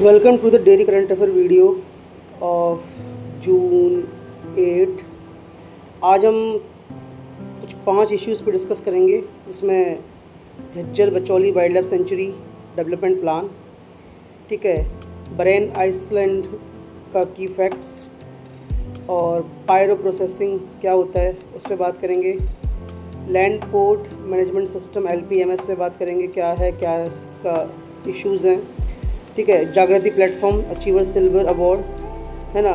Welcome to the daily current affair video of June 8। आज हम कुछ 5 इश्यूज़ पर डिस्कस करेंगे, जिसमें Jhajjar Bachauli wild life sanctuary development plan, ठीक है, बरेन आइसलैंड का की फैक्ट्स और पायरो प्रोसेसिंग क्या होता है उस पर बात करेंगे। Land port management system LPMS पे बात करेंगे, क्या है, क्या इसका इश्यूज़ हैं, ठीक है। जागृति प्लेटफॉर्म अचीवर सिल्वर अवार्ड है ना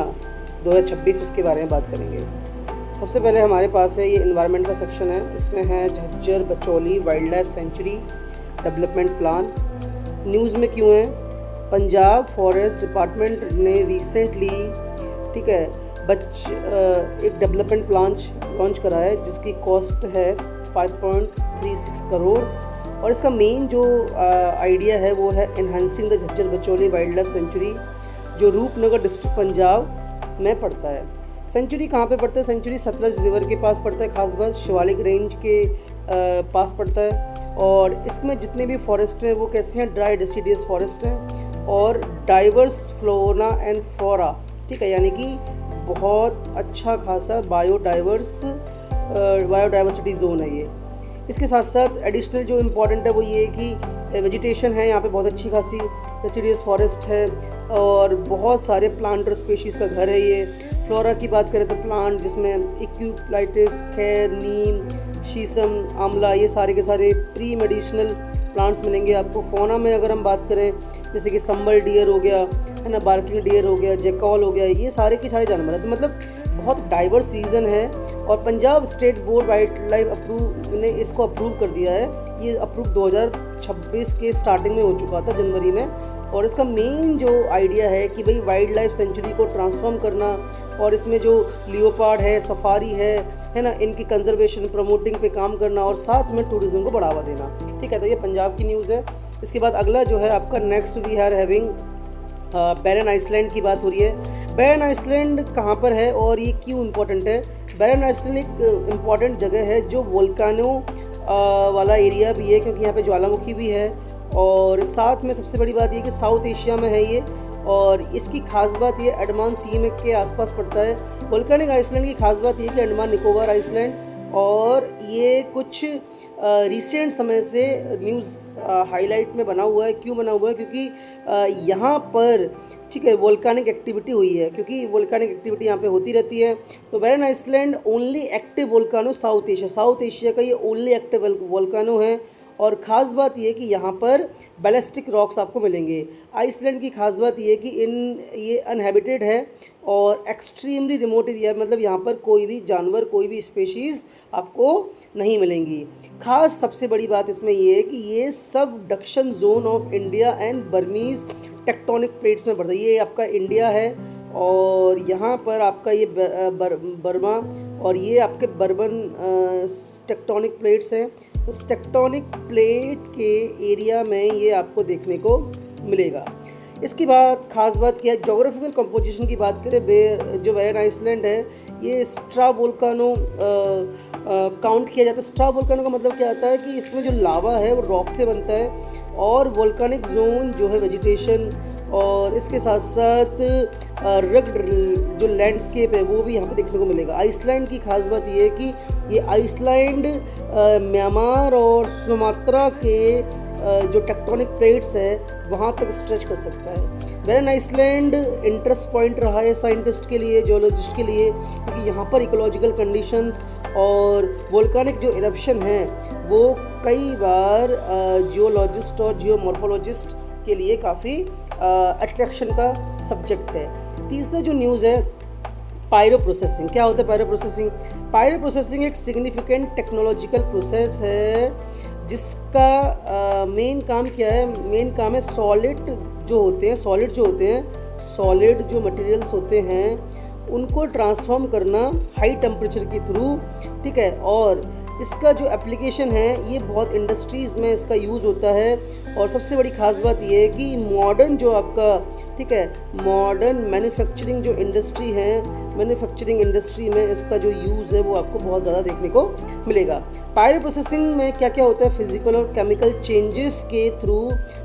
2026, उसके बारे में बात करेंगे। सबसे पहले हमारे पास है ये इन्वायरमेंट का सेक्शन है, इसमें है Jhajjar Bachauli wild life sanctuary development plan. News में क्यों है? पंजाब फॉरेस्ट डिपार्टमेंट ने रिसेंटली, ठीक है, एक डेवलपमेंट प्लान लॉन्च करा है जिसकी कॉस्ट है 5.36 करोड़, और इसका मेन जो आइडिया है वो है enhancing the Jhajjar Bachauli wild life sanctuary, जो रूपनगर डिस्ट्रिक्ट पंजाब में पड़ता है। सेंचुरी कहाँ पे पड़ता है? सेंचुरी सतलज रिवर के पास पड़ता है, खास बात शिवालिक रेंज के पास पड़ता है। और इसमें जितने भी फॉरेस्ट हैं वो कैसे हैं? ड्राई डेसिडियस फॉरेस्ट हैं और डाइवर्स फ्लोरा एंड फ्लोरा, ठीक है, यानी कि बहुत अच्छा खासा बायोडाइवर्सिटी जोन है ये। इसके साथ साथ एडिशनल जो इम्पोर्टेंट है वो ये है कि वेजिटेशन है यहाँ पे बहुत अच्छी खासी, डेसिडियस फॉरेस्ट है और बहुत सारे प्लांट और स्पेशीज़ का घर है ये। फ्लोरा की बात करें तो प्लांट जिसमें इक्यूप्लाइटिस, खैर, नीम, शीशम, आंवला, ये सारे के सारे प्री मेडिसिनल प्लांट्स मिलेंगे आपको। फोना में अगर हम बात करें जैसे कि संबल डियर हो गया, है ना, बार्किंग डियर हो गया, जैकॉल हो गया, ये सारे के सारे जानवर हैं। तो मतलब बहुत डाइवर्स रीजन है और Punjab state board wild life ने इसको अप्रूव कर दिया है। ये अप्रूव 2026 के स्टार्टिंग में हो चुका था, जनवरी में। और इसका मेन जो आइडिया है कि भाई वाइल्ड लाइफ सेंचुरी को ट्रांसफॉर्म करना और इसमें जो लियोपार्ड है, सफारी है ना, इनकी कंजर्वेशन प्रमोटिंग पे काम करना और साथ में टूरिज्म को बढ़ावा देना, ठीक है। तो ये पंजाब की न्यूज़ है। इसके बाद अगला जो है आपका next we are having barren island की बात हो रही है। बैरन आइसलैंड कहाँ पर है और ये क्यों इम्पोर्टेंट है? बैरन आइसलैंड एक इम्पॉर्टेंट जगह है जो वोल्कानो वाला एरिया भी है, क्योंकि यहाँ पे ज्वालामुखी भी है। और साथ में सबसे बड़ी बात ये कि साउथ एशिया में है ये, और इसकी खास बात ये अंडमान सी के आसपास पड़ता है। वोल्केनिक आइसलैंड की खास बात ये कि अंडमान निकोबार आइसलैंड, और ये कुछ रिसेंट समय से न्यूज़ हाईलाइट में बना हुआ है। क्यों बना हुआ है? क्योंकि यहाँ पर, ठीक है, वोल्केनिक एक्टिविटी हुई है, क्योंकि वोल्केनिक एक्टिविटी यहाँ पे होती रहती है। तो Barren Island only active volcano South Asia का ये ओनली एक्टिव वोल्कानो है। और ख़ास बात ये कि यहाँ पर बैलिस्टिक रॉक्स आपको मिलेंगे। आइसलैंड की खास बात ये कि ये अनहैबिटेड है और एक्सट्रीमली रिमोट एरिया, मतलब यहाँ पर कोई भी जानवर, कोई भी स्पेशीज़ आपको नहीं मिलेंगी। खास सबसे बड़ी बात इसमें ये है कि ये subduction zone of India and Burmese tectonic plates में पड़ता है। ये आपका इंडिया है और यहाँ पर आपका ये बर्मा और ये आपके बर्बन टेक्टोनिक प्लेट्स हैं। उस टेक्टोनिक प्लेट के एरिया में ये आपको देखने को मिलेगा। इसकी बात, खास बात क्या है? जोग्राफिकल कंपोजिशन की बात करें, जो बैरन आइसलैंड है ये स्ट्रा वोल्कानो काउंट किया जाता है। स्ट्रा वोल्कानो का मतलब क्या आता है कि इसमें जो लावा है वो रॉक से बनता है और वोल्कानिक जोन जो है वेजिटेशन, और इसके साथ साथ रग्ड जो लैंडस्केप है वो भी यहाँ पे देखने को मिलेगा। आइसलैंड की खास बात ये है कि ये आइसलैंड म्यांमार और सुमात्रा के जो टेक्टोनिक प्लेट्स है वहाँ तक स्ट्रेच कर सकता है। बैरन आइसलैंड इंटरेस्ट पॉइंट रहा है साइंटिस्ट के लिए, जियोलॉजिस्ट के लिए, क्योंकि यहाँ पर इकोलॉजिकल कंडीशंस और वोल्कानिक जो इरप्शन है वो कई बार जियोलॉजिस्ट और जियोमॉर्फोलॉजिस्ट के लिए काफ़ी अट्रैक्शन का सब्जेक्ट है। तीसरा जो न्यूज़ है, पायरो प्रोसेसिंग। क्या होता है पायरो प्रोसेसिंग? पायरो प्रोसेसिंग एक सिग्निफिकेंट टेक्नोलॉजिकल प्रोसेस है जिसका मेन काम क्या है? मेन काम है सॉलिड जो मटेरियल्स होते हैं उनको ट्रांसफॉर्म करना हाई टेम्परेचर के थ्रू, ठीक है। और इसका जो एप्लीकेशन है ये बहुत इंडस्ट्रीज़ में इसका यूज़ होता है। और सबसे बड़ी खास बात ये है कि मॉडर्न जो आपका, ठीक है, मॉडर्न मैन्युफैक्चरिंग जो इंडस्ट्री है मैन्युफैक्चरिंग इंडस्ट्री में इसका जो यूज़ है वो आपको बहुत ज़्यादा देखने को मिलेगा। पायरो प्रोसेसिंग में क्या क्या होता है, फिजिकल और केमिकल चेंजेस के थ्रू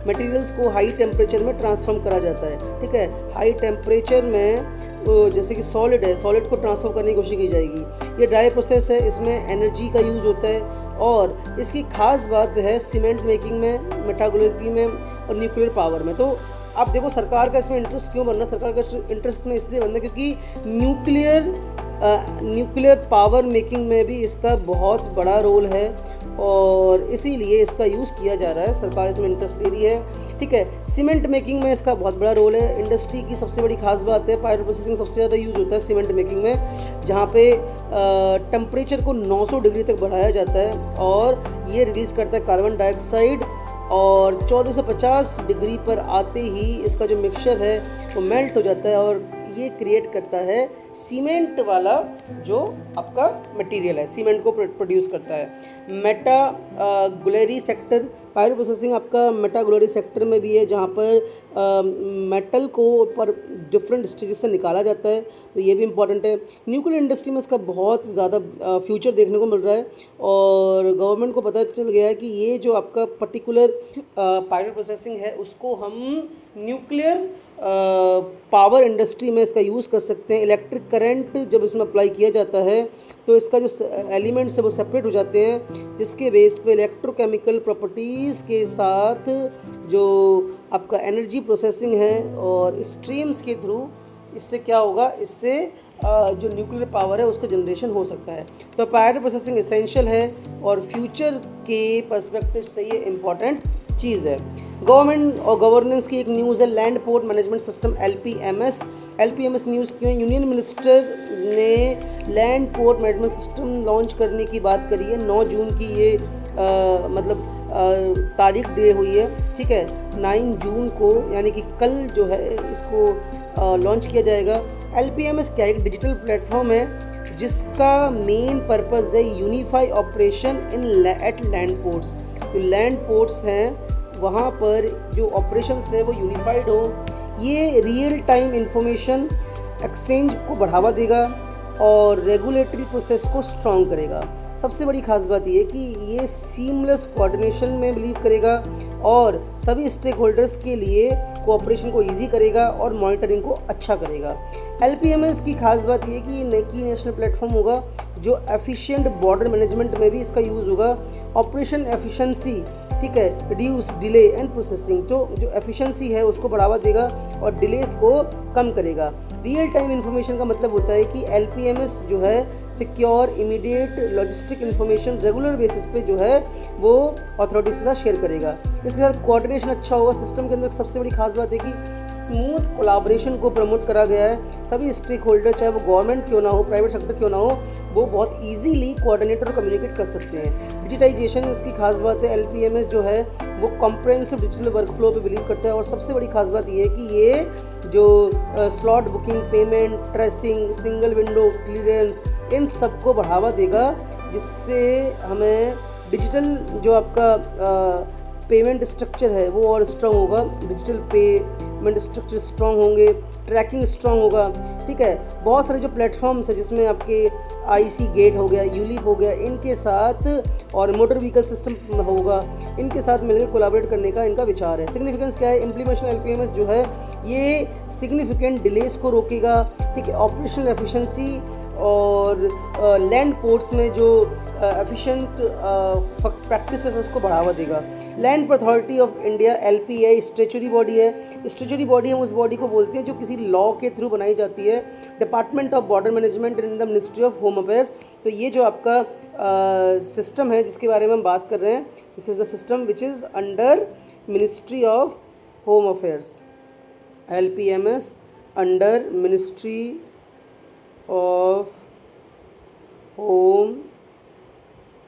मटेरियल्स को हाई टेम्परेचर में ट्रांसफॉर्म करा जाता है। ठीक है, हाई टेम्परेचर में जैसे कि सॉलिड है, सॉलिड को ट्रांसफॉर्म करने की कोशिश की जाएगी। ये ड्राई प्रोसेस है, इसमें एनर्जी का यूज़ होता है और इसकी खास बात है सीमेंट मेकिंग में, मेटालर्जी में और न्यूक्लियर पावर में। तो आप देखो सरकार का इसमें इंटरेस्ट क्यों बनना, सरकार का इंटरेस्ट इसमें इसलिए बनना क्योंकि न्यूक्लियर पावर मेकिंग में भी इसका बहुत बड़ा रोल है और इसीलिए इसका यूज़ किया जा रहा है, सरकार इसमें इंटरेस्ट ले रही है। ठीक है, सीमेंट मेकिंग में इसका बहुत बड़ा रोल है। इंडस्ट्री की सबसे बड़ी खास बात है, पायरो प्रोसेसिंग सबसे ज़्यादा यूज़ होता है सीमेंट मेकिंग में, जहाँ पे टेम्परेचर को 900 डिग्री तक बढ़ाया जाता है और ये रिलीज़ करता है कार्बन डाइऑक्साइड और 1450 डिग्री पर आते ही इसका जो मिक्सचर है वो मेल्ट हो जाता है और ये क्रिएट करता है सीमेंट वाला जो आपका मटेरियल है, सीमेंट को प्रोड्यूस करता है। मेटागुलरी सेक्टर, पायरो प्रोसेसिंग आपका मेटागुलरी सेक्टर में भी है, जहाँ पर मेटल को पर डिफरेंट स्टेजेस से निकाला जाता है, तो ये भी इम्पॉर्टेंट है। न्यूक्लियर इंडस्ट्री में इसका बहुत ज़्यादा फ्यूचर देखने को मिल रहा है और गवर्नमेंट को पता चल गया है कि ये जो आपका पर्टिकुलर पायरो प्रोसेसिंग है उसको हम न्यूक्लियर पावर इंडस्ट्री में इसका यूज़ कर सकते हैं। इलेक्ट्रिक करंट जब इसमें अप्लाई किया जाता है तो इसका जो एलिमेंट्स है वो सेपरेट हो जाते हैं, जिसके बेस पे इलेक्ट्रोकेमिकल प्रॉपर्टीज़ के साथ जो आपका एनर्जी प्रोसेसिंग है और स्ट्रीम्स के थ्रू इससे क्या होगा, इससे जो न्यूक्लियर पावर है उसका जनरेशन हो सकता है। तो पायरो प्रोसेसिंग एसेंशियल है और फ्यूचर के पर्सपेक्टिव से ये इम्पॉर्टेंट चीज़ है। गवर्नमेंट और गवर्नेंस की एक न्यूज़ है, land port management system LPMS news क्यों, यूनियन मिनिस्टर ने land port management system launch करने की बात करी है। 9 जून की ये तारीख डे हुई है। ठीक है, 9 जून को यानी कि कल जो है इसको लॉन्च किया जाएगा। LPMS क्या एक डिजिटल प्लेटफॉर्म है जिसका मेन पर्पज़ है unify operation at land ports. जो लैंड पोर्ट्स हैं वहाँ पर जो ऑपरेशंस है वो यूनिफाइड हो। ये रियल टाइम इंफॉर्मेशन एक्सचेंज को बढ़ावा देगा और रेगुलेटरी प्रोसेस को स्ट्रॉन्ग करेगा। सबसे बड़ी खास बात ये कि ये सीमलेस कोऑर्डिनेशन में बिलीव करेगा और सभी स्टेक होल्डर्स के लिए कोऑपरेशन को इजी करेगा और मॉनिटरिंग को अच्छा करेगा। LPMS की खास बात ये कि ये नेशनल प्लेटफॉर्म होगा जो एफिशिएंट बॉर्डर मैनेजमेंट में भी इसका यूज़ होगा। ऑपरेशन एफिशिएंसी, ठीक है, रिड्यूस डिले एंड प्रोसेसिंग, तो जो एफिशिएंसी है उसको बढ़ावा देगा और डिलेस को कम करेगा। रियल टाइम इन्फॉर्मेशन का मतलब होता है कि LPMS जो है secure immediate logistic information regular basis पे जो है वो अथॉरिटीज़ के साथ शेयर करेगा। इसके साथ कोऑर्डिनेशन अच्छा होगा। सिस्टम के अंदर सबसे बड़ी खास बात है कि स्मूथ कोलैबोरेशन को प्रमोट करा गया है। सभी स्टेक होल्डर, चाहे वो गवर्नमेंट क्यों ना हो, प्राइवेट सेक्टर क्यों ना हो, वो बहुत ईजीली कोऑर्डिनेट और कम्युनिकेट कर सकते हैं। डिजिटाइजेशन इसकी खास बात है। LPMS जो है वो कॉम्प्रहेंसिव डिजिटल वर्कफ्लो पे बिलीव करता है और सबसे बड़ी खास बात ये है कि ये जो slot booking, payment, tracing, single window clearance, इन सबको बढ़ावा देगा, जिससे हमें डिजिटल जो आपका पेमेंट स्ट्रक्चर है वो और स्ट्रॉन्ग होगा। डिजिटल पेमेंट स्ट्रक्चर स्ट्रॉन्ग होंगे, ट्रैकिंग स्ट्रॉन्ग होगा। ठीक है, बहुत सारे जो प्लेटफॉर्म्स है जिसमें आपके IC गेट हो गया, यूलिप हो गया, इनके साथ और मोटर व्हीकल सिस्टम होगा, इनके साथ मिलकर कोलैबोरेट करने का इनका विचार है। सिग्निफिकेंस क्या है, इम्प्लीमेंटेशन LPMS जो है ये सिग्निफिकेंट डिलेस को रोकेगा। ठीक है, ऑपरेशनल एफिशिएंसी और लैंड पोर्ट्स में जो एफिशिएंट प्रैक्टिसेस उसको बढ़ावा देगा। Land authority of India LPI statutory body है। स्टैच्यूटरी बॉडी हम उस बॉडी को बोलते हैं जो किसी लॉ के थ्रू बनाई जाती है। Department of border management in the ministry of home affairs. तो ये जो आपका सिस्टम है जिसके बारे में हम बात कर रहे हैं, this is the system which is under ministry of home affairs. LPMS under ministry of home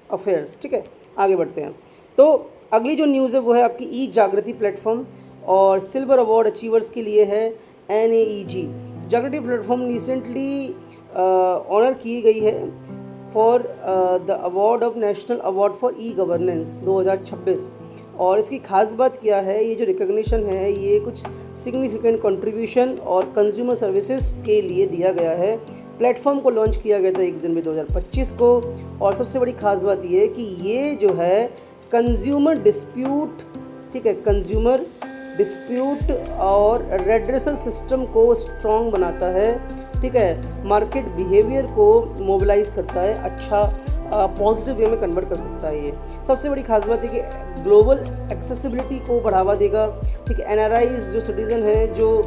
affairs. ठीक है, आगे बढ़ते हैं। तो अगली जो न्यूज़ है वो है आपकी ई जागृति प्लेटफॉर्म और सिल्वर अवार्ड अचीवर्स के लिए है NAEG। जागृति प्लेटफॉर्म रिसेंटली ऑनर की गई है for the award of national award for e governance 2026 और इसकी खास बात क्या है, ये जो रिकॉग्निशन है ये कुछ सिग्निफिकेंट कंट्रीब्यूशन और कंज्यूमर सर्विसेज के लिए दिया गया है। प्लेटफॉर्म को लॉन्च किया गया था 1 जनवरी 2025 को। और सबसे बड़ी खास बात ये है कि ये जो है कंज्यूमर डिस्प्यूट, ठीक है, कंज्यूमर डिस्प्यूट और रेड्रेसल सिस्टम को स्ट्रॉन्ग बनाता है, ठीक है, मार्केट बिहेवियर को मोबिलाइज करता है, अच्छा पॉजिटिव वे में कन्वर्ट कर सकता है। ये सबसे बड़ी खास बात है कि ग्लोबल एक्सेसिबिलिटी को बढ़ावा देगा, ठीक है। एनआरआईज जो सिटीज़न हैं, जो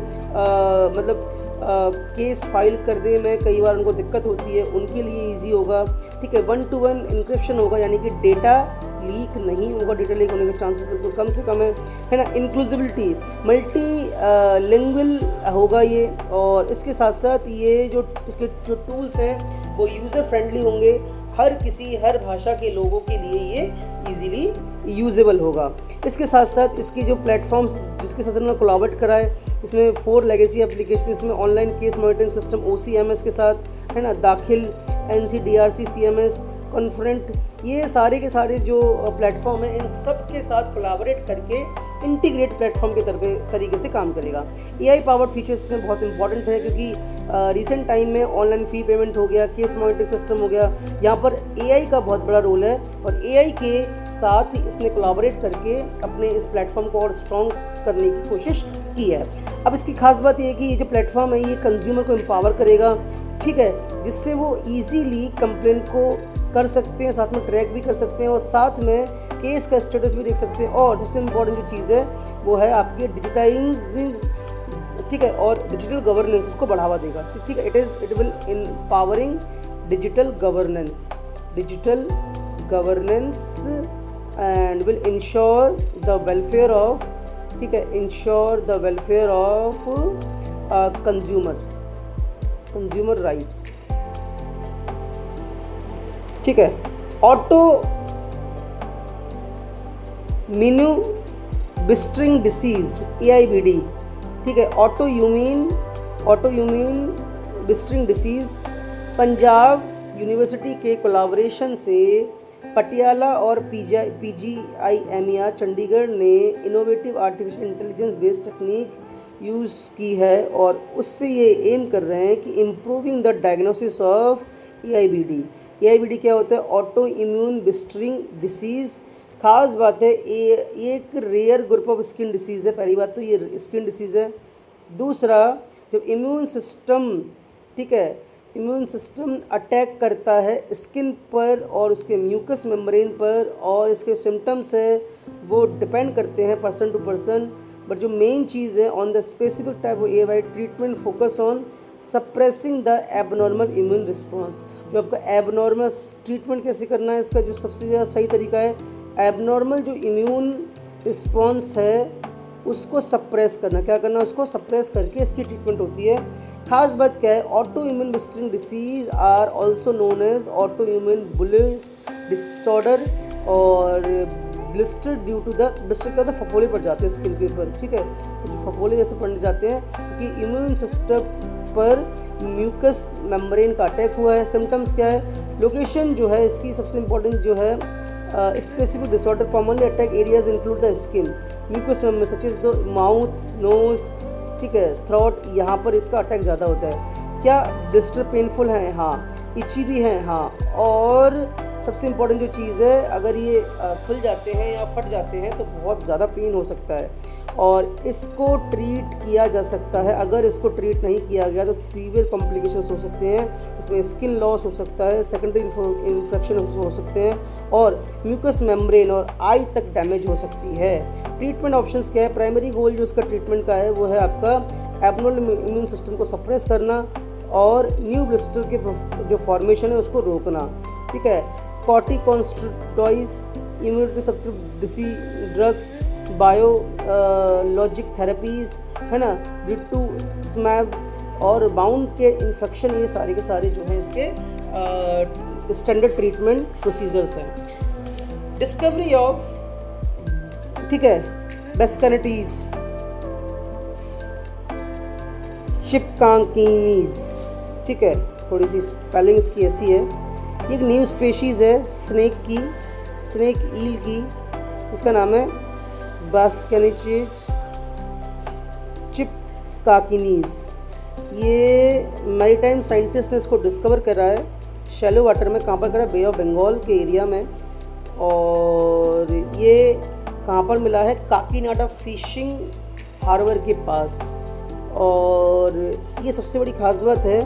केस फाइल करने में कई बार उनको दिक्कत होती है, उनके लिए इजी होगा, ठीक है। 1-to-1 इंक्रिप्शन होगा, यानी कि डेटा लीक नहीं होगा, डेटा लीक होने के चांसेस बिल्कुल कम से कम है ना। इंक्लूसिविटी, मल्टी लिंगुअल होगा ये। और इसके साथ साथ ये जो इसके जो टूल्स हैं वो यूज़र फ्रेंडली होंगे, हर भाषा के लोगों के लिए ये इजीली यूजेबल होगा। इसके साथ साथ इसकी जो प्लेटफॉर्म्स जिसके साथ उन्होंने कोलैबोरेट करा है, इसमें 4 लेगेसी एप्लीकेशन, इसमें online case monitoring system OCMS के साथ, है ना, दाखिल, NCDRC CMS, कॉन्फ्रेंट, ये सारे के सारे जो प्लेटफॉर्म है इन सब के साथ कोलैबोरेट करके इंटीग्रेट प्लेटफॉर्म के तरीके से काम करेगा। AI पावर्ड फीचर्स में बहुत इंपॉर्टेंट है, क्योंकि रिसेंट टाइम में ऑनलाइन फ़ी पेमेंट हो गया, केस मॉनिटरिंग सिस्टम हो गया, यहाँ पर AI का बहुत बड़ा रोल है। और AI के साथ ही इसने कोलैबोरेट करके अपने इस प्लेटफॉर्म को और स्ट्रॉन्ग करने की कोशिश की है। अब इसकी खास बात ये है कि ये जो प्लेटफॉर्म है ये कंज्यूमर को एम्पावर करेगा, ठीक है, जिससे वो ईजीली कंप्लेन को कर सकते हैं, साथ में ट्रैक भी कर सकते हैं और साथ में केस का स्टेटस भी देख सकते हैं। और सबसे इम्पोर्टेंट जो चीज़ है वो है आपकी डिजिटाइजिंग, ठीक है, और डिजिटल गवर्नेंस, उसको बढ़ावा देगा, ठीक है। It will empowering digital governance and will ensure the welfare of, ठीक है, ensure the welfare of consumer rights, ठीक है। Autoimmune blistering disease AIBD, ठीक है, autoimmune blistering disease, Punjab University के कोलैबोरेशन से पटियाला और PGIMER चंडीगढ़ ने innovative artificial intelligence based technique use की है और उससे ये एम कर रहे हैं कि improving the diagnosis of AIBD। AIBD क्या होता है? Autoimmune blistering disease. खास बात है ये एक rare group of skin disease है। पहली बात तो ये स्किन डिसीज़ है। दूसरा, जब इम्यून सिस्टम, ठीक है, इम्यून सिस्टम अटैक करता है स्किन पर और उसके म्यूकस मेम्ब्रेन पर, और इसके सिम्टम्स है वो डिपेंड करते हैं पर्सन टू पर्सन, बट जो मेन चीज़ है on the specific type of AY treatment focus on suppressing the abnormal immune response. जो आपका एबनॉर्मल ट्रीटमेंट कैसे करना है, इसका जो सबसे ज़्यादा सही तरीका है, एबनॉर्मल जो इम्यून रिस्पॉन्स है उसको सप्रेस करना। क्या करना? उसको सप्रेस करके इसकी ट्रीटमेंट होती है। खास बात क्या है, autoimmune blistering disease are also known as autoimmune bullous disorder, और blister due to the blister क्या होता है, फफोले पड़ जाते हैं स्किन के ऊपर, ठीक है, तो फफोले जैसे पड़ जाते हैं क्योंकि इम्यून सिस्टम पर म्यूकस मेम्ब्रेन का अटैक हुआ है। सिम्टम्स क्या है, लोकेशन जो है इसकी सबसे इम्पोर्टेंट जो है, specific disorder commonly attack areas include the skin mucus membrane such as the mouth, nose, ठीक है, थ्रोट, यहाँ पर इसका अटैक ज़्यादा होता है। क्या ब्लिस्टर पेनफुल हैं? हाँ। इची भी हैं? हाँ। और सबसे इम्पोर्टेंट जो चीज़ है, अगर ये खुल जाते हैं या फट जाते हैं तो बहुत ज़्यादा पेन हो सकता है और इसको ट्रीट किया जा सकता है। अगर इसको ट्रीट नहीं किया गया तो सीवियर कॉम्प्लिकेशंस हो सकते हैं, इसमें स्किन लॉस हो सकता है, सेकेंडरी इन्फेक्शन हो सकते हैं और म्यूकस मेम्ब्रेन और आई तक डैमेज हो सकती है। ट्रीटमेंट ऑप्शंस क्या है? प्राइमरी गोल जो इसका ट्रीटमेंट का है वो है आपका एबनॉर्मल इम्यून सिस्टम को सप्रेस करना और न्यू ब्लिस्टर के जो फॉर्मेशन है उसको रोकना, ठीक है। Corticosteroids, immunity suppressive disease drugs, biologic therapies, है ना, रिटूक्समैब और बाउंड के इन्फेक्शन, ये सारे के सारे जो हैं इसके स्टैंडर्ड ट्रीटमेंट प्रोसीजर्स हैं। डिस्कवरी ऑफ, ठीक है, बेस्कैनिटीज़ चिपकांकीनीज, ठीक है, थोड़ी सी स्पेलिंग इसकी ऐसी है। ये एक न्यू स्पेशीज़ है स्नेक ईल की, इसका नाम है बास्केनिचिस चिपकाकिनीस, ये मैरीटाइम साइंटिस्ट ने इसको डिस्कवर करा है शैलो वाटर में। कहाँ पर करा? बे ऑफ बंगाल के एरिया में। और ये कहाँ पर मिला है? काकीनाडा फिशिंग हार्बर के पास। और ये सबसे बड़ी खास बात है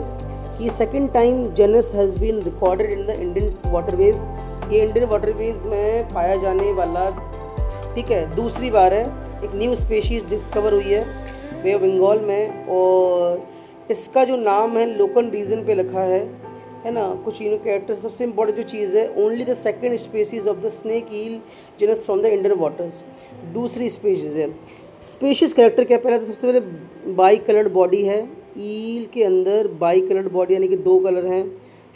कि second time genus has been recorded in the Indian waterways. ये इंडियन वाटरवेज में पाया जाने वाला, ठीक है, दूसरी बार है। एक न्यू स्पेशीज़ डिस्कवर हुई है बे ऑफ बंगाल में। और इसका जो नाम है लोकल रीजन पे लिखा है ना, कुछ यूनिक कैरेक्टर। सबसे इंपॉर्टेंट जो चीज़ है, only the second species of the snake eel genus from the Indian waters, दूसरी स्पेशीज़ है। स्पेशीज़ कैरेक्टर क्या? पहला तो सबसे पहले बाई कलर्ड बॉडी है, ईल के अंदर बाई कलर्ड बॉडी यानी कि 2 कलर हैं।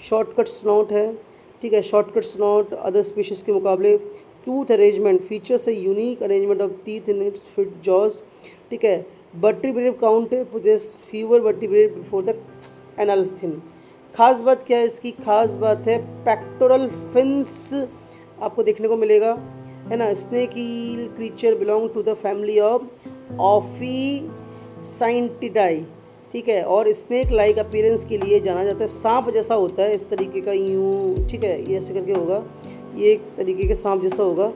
शॉर्टकट स्नॉट है, ठीक है, शॉर्टकट स्नॉट अदर स्पीशीज़ के मुकाबले। Tooth arrangement features a unique arrangement of teeth in its fit jaws, ठीक है। वर्टिब्रेट काउंट है, possess fewer vertebrate before the anal fin. खास बात क्या है इसकी? खास बात है पेक्टोरल फिन्स आपको देखने को मिलेगा, है ना। Snake eel creature belong to the family of Ophichthidae, ठीक है। और स्नेक लाइक अपीयरेंस के लिए जाना जाता है, सांप जैसा होता है इस तरीके का, यूँ, ठीक है, ये ऐसे करके होगा, ये एक तरीके के सांप जैसा होगा,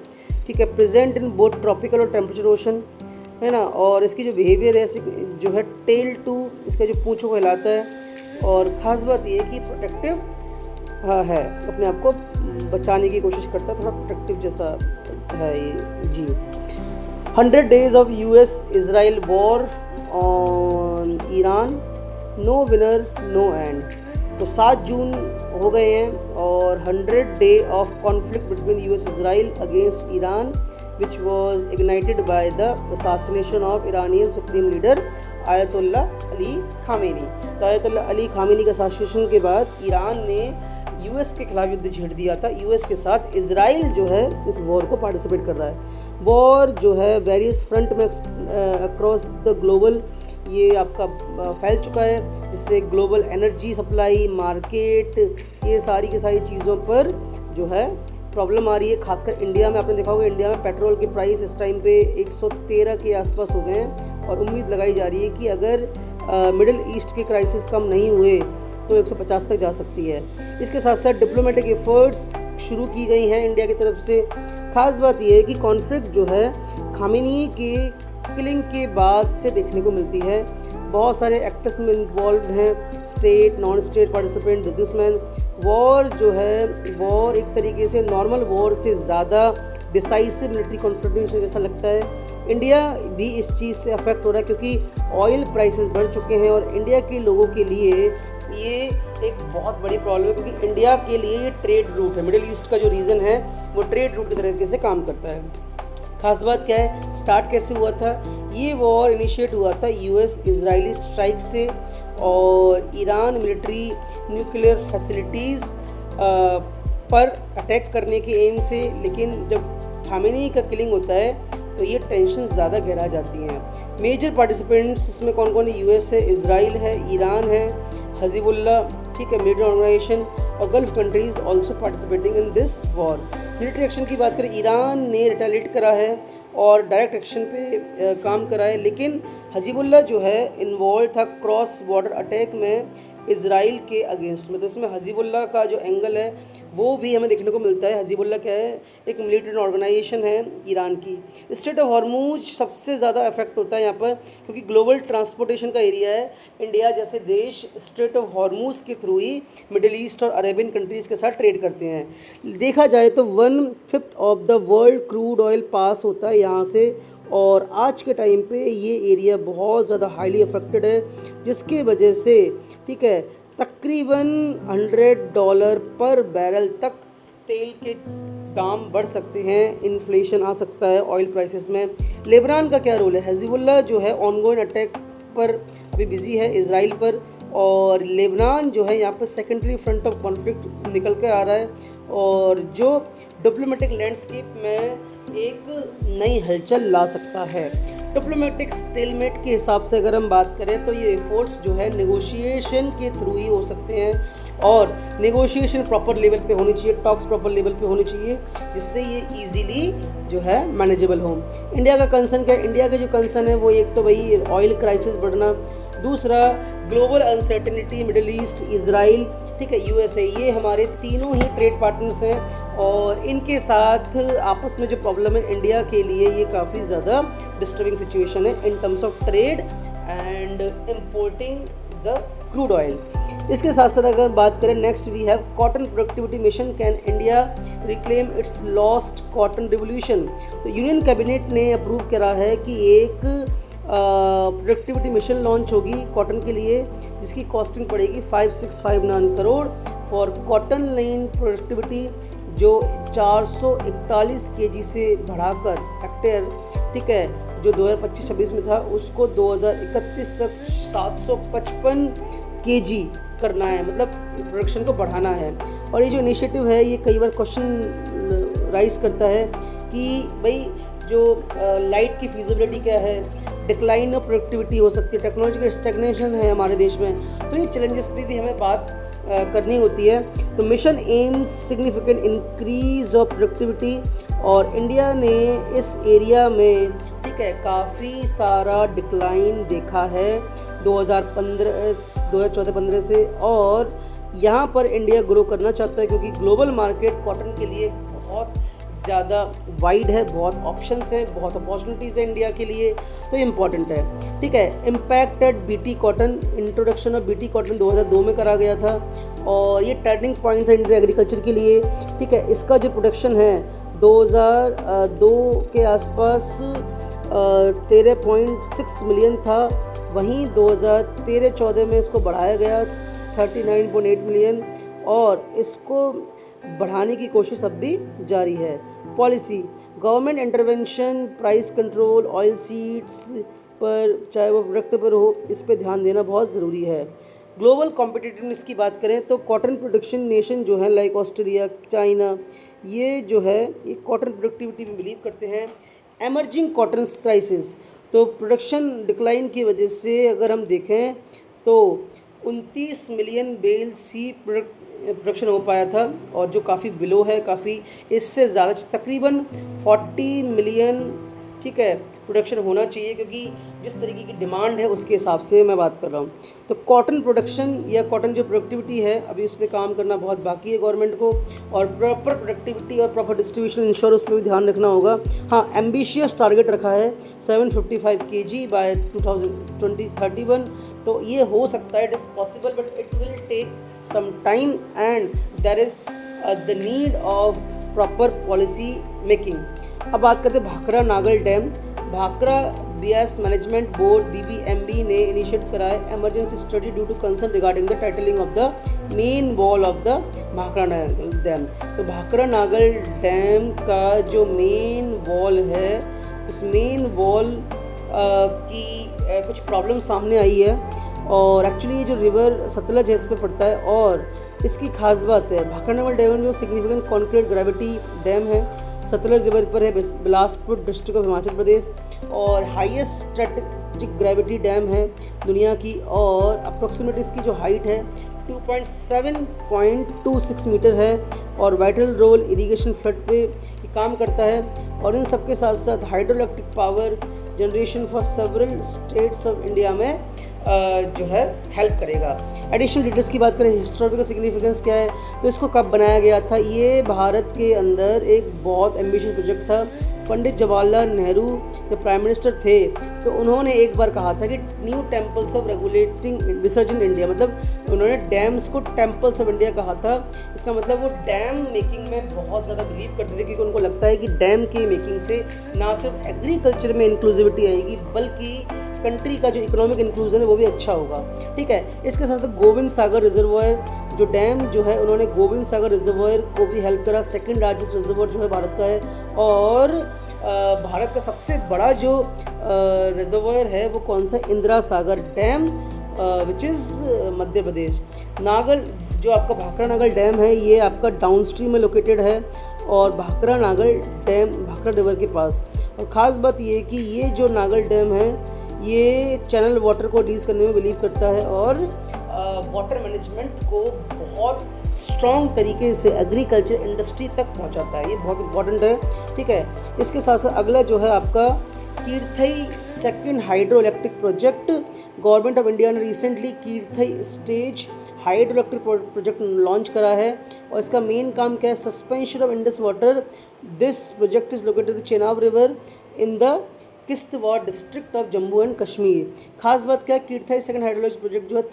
ठीक है। प्रेजेंट इन बोथ ट्रॉपिकल और टेम्परेचर ओशन, है ना। और इसकी जो बिहेवियर है जो है टेल टू, इसका जो पूंछों को हिलाता है। और ख़ास बात ये है कि प्रोटेक्टिव है, अपने आप को बचाने की कोशिश करता है, थोड़ा प्रोटेक्टिव जैसा है ये जी। 100 days of US Israel war on Iran, no winner no end. तो 7 जून हो गए हैं और 100 day of conflict between US Israel against Iran which was ignited by the assassination of Iranian supreme leader ayatollah Ali Khamenei. तो ayatollah Ali Khamenei का assassination के बाद Iran ने यूएस के खिलाफ युद्ध छेड़ दिया था। यूएस के साथ इजराइल जो है इस वॉर को पार्टिसिपेट कर रहा है। वॉर जो है वेरियस फ्रंट में अक्रॉस द ग्लोबल ये आपका फैल चुका है, जिससे ग्लोबल एनर्जी सप्लाई, मार्केट, ये सारी की सारी चीज़ों पर जो है प्रॉब्लम आ रही है। खासकर इंडिया में आपने देखा होगा, इंडिया में पेट्रोल के प्राइस इस टाइम पे 113 के आसपास हो गए हैं और उम्मीद लगाई जा रही है कि अगर मिडिल ईस्ट के क्राइसिस कम नहीं हुए तो 150 तक जा सकती है। इसके साथ साथ डिप्लोमेटिक एफर्ट्स शुरू की गई हैं इंडिया की तरफ से। खास बात यह है कि कॉन्फ्लिक्ट जो है खामेनी के किलिंग के बाद से देखने को मिलती है। बहुत सारे एक्टर्स में इन्वॉल्व हैं, state, non state participant, businessman. War जो है, वॉर एक तरीके से नॉर्मल वॉर से ज़्यादा डिसाइसिव मिलिट्री कॉन्फ्रंटेशन जैसा लगता है। इंडिया भी इस चीज़ से अफेक्ट हो रहा है क्योंकि ऑयल प्राइसेस बढ़ चुके हैं और इंडिया के लोगों के लिए ये एक बहुत बड़ी प्रॉब्लम है क्योंकि इंडिया के लिए ये ट्रेड रूट है। मिडिल ईस्ट का जो रीजन है वो ट्रेड रूट की तरीके से काम करता है। खास बात क्या है, स्टार्ट कैसे हुआ था? ये वॉर इनिशिएट हुआ था यूएस इजरायली स्ट्राइक से और ईरान मिलिट्री न्यूक्लियर फैसिलिटीज़ पर अटैक करने के एम से। लेकिन जब खामेनी का किलिंग होता है तो ये टेंशन ज़्यादा गहरा जाती हैं। मेजर पार्टिसिपेंट्स इसमें कौन कौन है? यूएस है, इजराइल है, ईरान है, हजीबुल्ला, ठीक है, मिलिट्री ऑर्गेनाइजेशन और gulf countries also participating in this war. Military action की बात करें, ईरान ने रिटेलिएट करा है और डायरेक्ट एक्शन पे काम करा है, लेकिन हजीबुल्ला जो है इन्वॉल्व था क्रॉस बॉर्डर अटैक में इजराइल के अगेंस्ट में। तो इसमें हजीबुल्ला का जो एंगल है वो भी हमें देखने को मिलता है। हजीबुल्ला क्या है? एक मिलिट्री ऑर्गेनाइजेशन है ईरान की। स्ट्रेट ऑफ हॉर्मूज सबसे ज़्यादा इफेक्ट होता है यहाँ पर क्योंकि ग्लोबल ट्रांसपोर्टेशन का एरिया है। इंडिया जैसे देश स्ट्रेट ऑफ हॉर्मूज के थ्रू ही मिडिल ईस्ट और अरेबियन कंट्रीज़ के साथ ट्रेड करते हैं। देखा जाए तो 1/5 of the world crude oil pass होता है यहाँ से और आज के टाइम पे ये एरिया बहुत ज़्यादा हाईली अफेक्टेड है, जिसके वजह से, ठीक है, तकरीबन $100 पर बैरल तक तेल के दाम बढ़ सकते हैं, इन्फ्लेशन आ सकता है ऑयल प्राइसेस में। लेबनान का क्या रोल है? हजीबुल्ला जो है ऑनगोइंग अटैक पर अभी बिजी है इजराइल पर और लेबनान जो है यहाँ पर सेकेंडरी फ्रंट ऑफ कॉन्फ्लिक्ट निकल कर आ रहा है और जो डिप्लोमेटिक लैंडस्केप में एक नई हलचल ला सकता है। डिप्लोमेटिक स्टेलमेट के हिसाब से अगर हम बात करें तो ये एफर्ट्स जो है नेगोशिएशन के थ्रू ही हो सकते हैं और नेगोशिएशन प्रॉपर लेवल पे होनी चाहिए, टॉक्स प्रॉपर लेवल पे होनी चाहिए, जिससे ये इजीली जो है मैनेजेबल हो। इंडिया का कंसर्न क्या है? इंडिया का जो कंसर्न है वो एक तो भाई ऑयल क्राइसिस बढ़ना, दूसरा global uncertainty, middle east, Israel, ठीक है, यूएसए, ये हमारे तीनों ही ट्रेड पार्टनर्स हैं और इनके साथ आपस में जो प्रॉब्लम है इंडिया के लिए ये काफ़ी ज़्यादा डिस्टर्बिंग सिचुएशन है in terms of trade and importing the crude oil. इसके साथ साथ अगर बात करें next we have cotton productivity mission, can India reclaim its lost cotton revolution. तो यूनियन कैबिनेट ने अप्रूव करा है कि एक प्रोडक्टिविटी मिशन लॉन्च होगी कॉटन के लिए, जिसकी कॉस्टिंग पड़ेगी 5659 crore for cotton line productivity, जो 441 केजी से बढ़ाकर हेक्टेयर, ठीक है, जो 2025-26 में था उसको 2031 तक 755 केजी करना है, मतलब प्रोडक्शन को बढ़ाना है। और ये जो इनिशिएटिव है ये कई बार क्वेश्चन राइज करता है कि भाई जो लाइट की फिजिबिलिटी क्या है, डिक्लाइन ऑफ प्रोडक्टिविटी हो सकती है, टेक्नोलॉजिकल स्टैग्नेशन है हमारे देश में, तो ये चैलेंजेस पे भी हमें बात करनी होती है। तो mission AIIMS significant increase of productivity और इंडिया ने इस एरिया में, ठीक है, काफ़ी सारा डिक्लाइन देखा है 2014-15 से, और यहाँ पर इंडिया ग्रो करना चाहता है क्योंकि ग्लोबल मार्केट कॉटन के लिए बहुत ज़्यादा वाइड है, बहुत ऑप्शंस हैं, बहुत अपॉर्चुनिटीज़ है इंडिया के लिए, तो ये इम्पॉर्टेंट है, ठीक है। Impact at BT cotton, introduction of BT cotton 2002 में करा गया था और ये टर्निंग पॉइंट था इंडियन एग्रीकल्चर के लिए, ठीक है। इसका जो प्रोडक्शन है 2002 के आसपास 13.6 मिलियन था, वहीं 2013-14 में इसको बढ़ाया गया 39.8 मिलियन और इसको बढ़ाने की कोशिश अब भी जारी है। Policy, government intervention, price control, oil seeds पर, चाहे वो प्रोडक्ट पर हो, इस पे ध्यान देना बहुत ज़रूरी है। ग्लोबल कॉम्पिटिटिवनेस की बात करें तो कॉटन प्रोडक्शन नेशन जो है लाइक ऑस्ट्रेलिया, चाइना, ये जो है ये कॉटन प्रोडक्टिविटी में बिलीव करते हैं। एमर्जिंग कॉटन क्राइसिस, तो प्रोडक्शन डिक्लाइन की वजह से अगर हम देखें तो 29 मिलियन बेल्स ही प्रोडक्शन हो पाया था और जो काफ़ी बिलो है, काफ़ी इससे ज़्यादा तकरीबन 40 मिलियन, ठीक है, प्रोडक्शन होना चाहिए क्योंकि जिस तरीके की डिमांड है उसके हिसाब से मैं बात कर रहा हूँ। तो कॉटन प्रोडक्शन या कॉटन जो प्रोडक्टिविटी है अभी उस पर काम करना बहुत बाकी है गवर्नमेंट को, और प्रॉपर प्रोडक्टिविटी और प्रॉपर डिस्ट्रीब्यूशन इंश्योर उस पर भी ध्यान रखना होगा। हाँ, एम्बिशियस टारगेट रखा है 755 kg बाय 2031, तो ये हो सकता है, it is possible but it will take some time and there is the need of proper policy making. अब बात करते हैं Bhakra Nangal dam. Bhakra Beas management board BBMB ने इनिशिएट करा है emergency study due to concern regarding the tilting of the main wall of the Bhakra Nangal dam. तो Bhakra Nangal dam का जो मेन वॉल है उस मेन वॉल की कुछ प्रॉब्लम सामने आई है और एक्चुअली ये जो रिवर सतलज है इस पर पड़ता है और इसकी खास बात है भाखड़ा नागल डैम जो सिग्निफिकेंट कॉन्क्रीट ग्रेविटी डैम है, सतलज रिवर पर है, बिलासपुर डिस्ट्रिक्ट ऑफ हिमाचल प्रदेश, और हाईएस्ट स्ट्रेटेजिक ग्रेविटी डैम है दुनिया की और अप्रोक्सीमेट इसकी जो हाइट है 7.26 मीटर है और वाइटल रोल इरिगेशन फ्लड पे काम करता है और इन सब के साथ साथ hydroelectric power generation for several states of India में जो है हेल्प करेगा। एडिशनल डिटेल्स की बात करें, हिस्टोरिकल सिग्निफिकेंस क्या है, तो इसको कब बनाया गया था, ये भारत के अंदर एक बहुत एम्बिशियस प्रोजेक्ट था। पंडित जवाहरलाल नेहरू जब प्राइम मिनिस्टर थे तो उन्होंने एक बार कहा था कि new temples of regulating research in India, मतलब उन्होंने डैम्स को टेम्पल्स ऑफ इंडिया कहा था। इसका मतलब वो डैम मेकिंग में बहुत ज़्यादा बिलीव करते थे क्योंकि उनको लगता है कि डैम की मेकिंग से ना सिर्फ एग्रीकल्चर में इंक्लूसिविटी आएगी बल्कि कंट्री का जो इकोनॉमिक इंक्लूजन है वो भी अच्छा होगा, ठीक है। इसके साथ गोविंद सागर रिजर्वायर जो डैम जो है उन्होंने गोविंद सागर रिजर्वायर को भी हेल्प करा, सेकंड लार्जेस्ट रिजर्वायर जो है भारत का है और भारत का सबसे बड़ा जो रिजर्वायर है वो कौन सा, Indira Sagar dam which is Madhya Pradesh. Nagal जो आपका भाखड़ा नागल डैम है ये आपका डाउन स्ट्रीम में लोकेटेड है और भाखड़ा नागल डैम भाखड़ा रिवर के पास। और ख़ास बात ये है कि ये जो नागल डैम है ये चैनल वाटर को रिलीज़ करने में बिलीव करता है और वाटर मैनेजमेंट को बहुत स्ट्रॉन्ग तरीके से एग्रीकल्चर इंडस्ट्री तक पहुंचाता है। ये बहुत इंपॉर्टेंट है, ठीक है। इसके साथ साथ अगला जो है आपका Kirthai second hydro electric project. Government of India ने recently Kirthai stage hydro electric project launch करा है और इसका मेन काम क्या है, suspension of Indus water. This project is located the Chenab river in the Kishtwar district of Jammu and Kashmir. खास बात क्या है, कीर्थई सेकंड हाइड्रोलॉजी प्रोजेक्ट जो है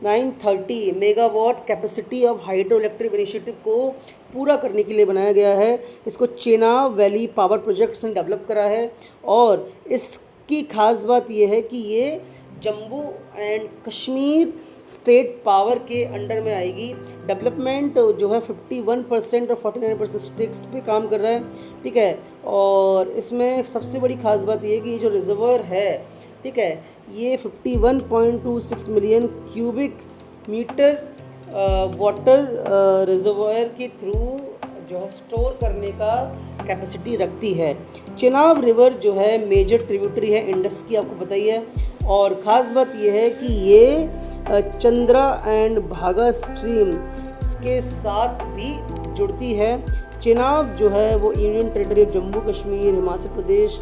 930 megawatt capacity of hydro electric initiative को पूरा करने के लिए बनाया गया है। इसको चेनाब वैली पावर प्रोजेक्ट ने डेवलप करा है और इसकी खास बात यह है कि ये Jammu and Kashmir state power के अंडर में आएगी। डेवलपमेंट जो है 51% और 49% स्टेक्स पे काम कर रहा है, ठीक है। और इसमें सबसे बड़ी खास बात ये है कि ये जो रिजर्वर है, ठीक है, ये 51.26 million cubic meter water reservoir के थ्रू जो है स्टोर करने का कैपेसिटी रखती है। चेनाब रिवर जो है मेजर ट्रिब्यूटरी है इंडस की, आपको पता ही है। और ख़ास बात यह है कि ये चंद्रा एंड भागा स्ट्रीम के साथ भी जुड़ती है। चेनाब जो है वो union territory of Jammu Kashmir Himachal Pradesh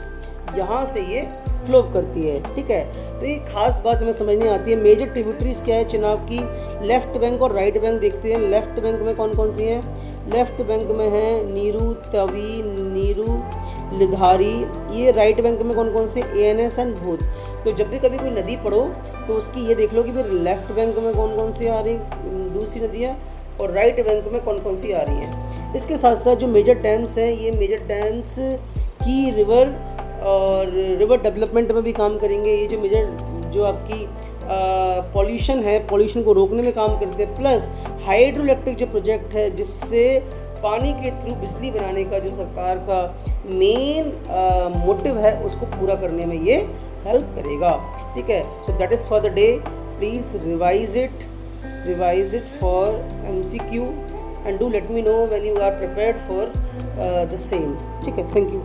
यहाँ से ये फ्लो करती है, ठीक है। तो ये खास बात हमें समझनी आती है। मेजर ट्रिब्यूटरीज क्या है चेनाब की, लेफ्ट बैंक और राइट बैंक देखते हैं। लेफ्ट बैंक में कौन कौन सी हैं, लेफ्ट बैंक में है नीरू, तवी, नीरू, लिधारी। ये राइट बैंक में कौन कौन से, एएनएस एंड भूत। तो जब भी कभी कोई नदी पढ़ो तो उसकी ये देख लो कि फिर लेफ्ट बैंक में कौन कौन सी आ रही दूसरी नदियाँ और राइट बैंक में कौन कौन सी आ रही हैं। इसके साथ साथ जो मेजर डैम्स हैं, ये मेजर डैम्स की रिवर और रिवर डेवलपमेंट में भी काम करेंगे। ये जो मेजर जो आपकी पॉल्यूशन है, पॉल्यूशन को रोकने में काम करते हैं। प्लस हाइड्रो इलेक्ट्रिक जो प्रोजेक्ट है जिससे पानी के थ्रू बिजली बनाने का जो सरकार का मेन मोटिव है उसको पूरा करने में ये हेल्प करेगा, ठीक है। So that is for the day. Please revise it for MCQ and do let me know when you are prepared for the same, ठीक है। Thank you.